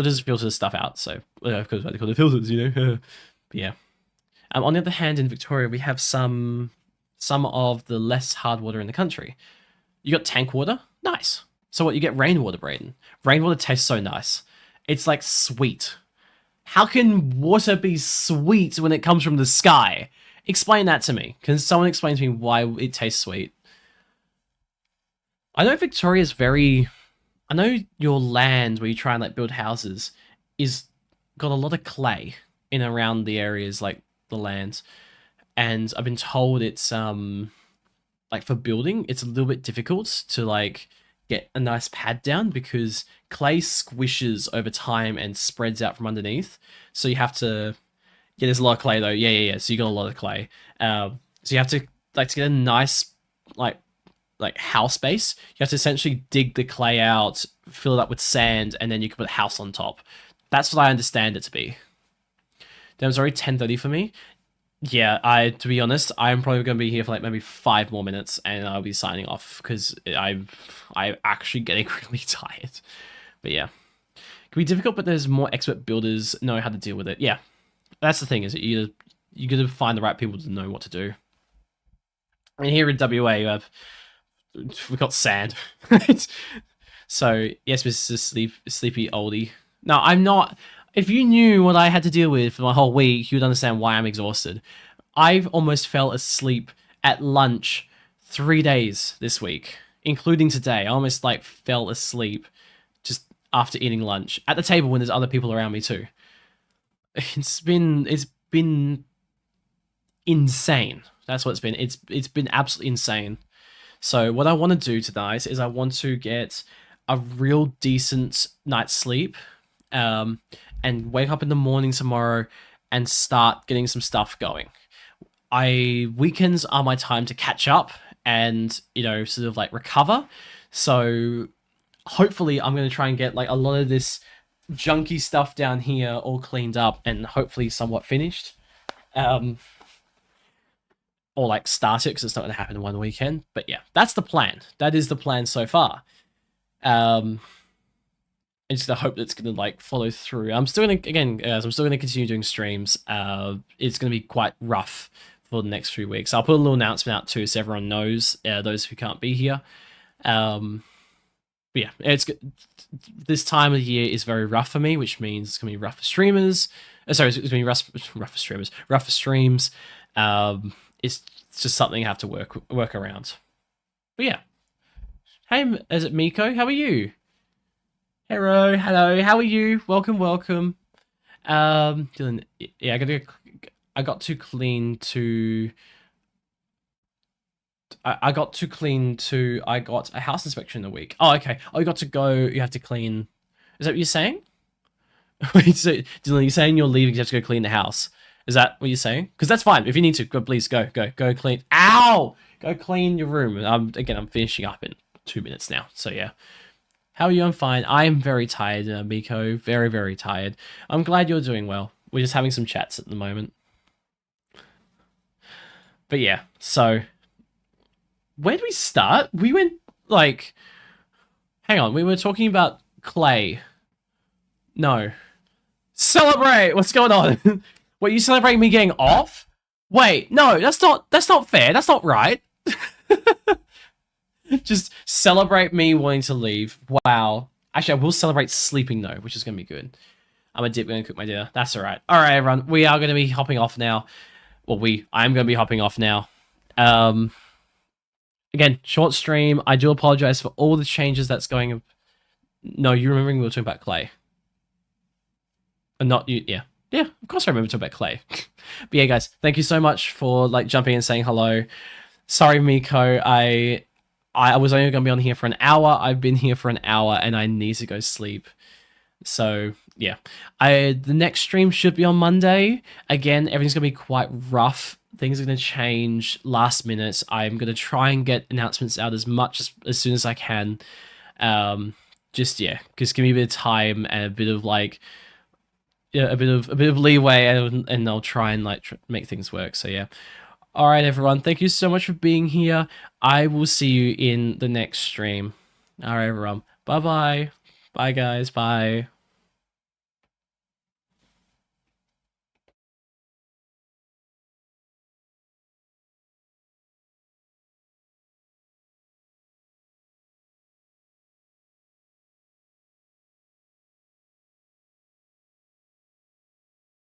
A: stuff out. So, of course, they call it filters, but yeah. On the other hand, in Victoria, we have some of the less hard water in the country. You got tank water? Nice. So what, you get rainwater, Braden? Rainwater tastes so nice. It's like sweet. How can water be sweet when it comes from the sky? Explain that to me. Can someone explain to me why it tastes sweet? I know Victoria's very... I know your land where you try and like build houses is got a lot of clay in around the areas, like the lands. And I've been told it's like for building, it's a little bit difficult to like get a nice pad down, because clay squishes over time and spreads out from underneath. So you have to... Yeah, there's a lot of clay though. Yeah. So you got a lot of clay. So you have to like, to get a nice like house base, you have to essentially dig the clay out, fill it up with sand, and then you can put a house on top. That's what I understand it to be. That was already 10:30 for me. Yeah, to be honest, I'm probably going to be here for like maybe 5 more minutes, and I'll be signing off, because I'm actually getting really tired. But yeah, it can be difficult, but there's more expert builders know how to deal with it. Yeah, that's the thing, is that you got to find the right people to know what to do. And here in WA, we've got sand. So yes, Mr. Sleepy Oldie. No, I'm not. If you knew what I had to deal with for my whole week, you would understand why I'm exhausted. I've almost fell asleep at lunch 3 days this week, including today. I almost like fell asleep just after eating lunch at the table when there's other people around me too. It's been insane. That's what it's been. It's been absolutely insane. So what I want to do tonight is I want to get a real decent night's sleep, and wake up in the morning tomorrow and start getting some stuff going. Weekends are my time to catch up and, sort of like recover. So hopefully I'm going to try and get like a lot of this junky stuff down here all cleaned up and hopefully somewhat finished. Or like start it, because it's not going to happen in one weekend. But yeah, that's the plan. That is the plan so far. And just to hope that it's going to like follow through. I'm still going to, again, guys, I'm still going to continue doing streams. It's going to be quite rough for the next few weeks. I'll put a little announcement out too, so everyone knows, those who can't be here. But yeah, this time of the year is very rough for me, which means it's going to be rough for streamers. It's going to be rough for streamers, rough for streams. It's just something I have to work around. But yeah. Hey, is it Miko? How are you? Hello, how are you? Welcome. Dylan, yeah, I got to clean to... I got a house inspection in a week. Oh, okay. Oh, you have to clean... Is that what you're saying? Wait, so, Dylan, you're saying you're leaving because you have to go clean the house. Is that what you're saying? Because that's fine. If you need to, go, please go clean. Ow! Go clean your room. Again, I'm finishing up in 2 minutes now. So yeah. How are you? I'm fine. I'm very tired, Miko. Very, very tired. I'm glad you're doing well. We're just having some chats at the moment. But yeah, so where do we start? We went like, hang on, we were talking about Clay. No. Celebrate! What's going on? Wait, you celebrating me getting off? Wait, no, that's not fair. That's not right. Just celebrate me wanting to leave. Wow. Actually, I will celebrate sleeping though, which is gonna be good. I'm gonna cook my dinner. That's alright. Alright, everyone. We are gonna be hopping off now. Well, I am gonna be hopping off now. Again, short stream. I do apologize for all the changes that's going. No, you remembering we were talking about Clay. Not you, yeah. Yeah, of course I remember talking about Clay. But yeah, guys, thank you so much for like jumping and saying hello. Sorry, Miko. I was only gonna be on here for an hour. I've been here for an hour and I need to go sleep. So yeah. The next stream should be on Monday. Again, everything's gonna be quite rough. Things are gonna change last minute. I'm gonna try and get announcements out as soon as I can. Just yeah, just give me a bit of time and a bit of like a bit of leeway, and I'll try and like make things work. So yeah. All right, everyone. Thank you so much for being here. I will see you in the next stream. All right, everyone. Bye bye. Bye, guys. Bye.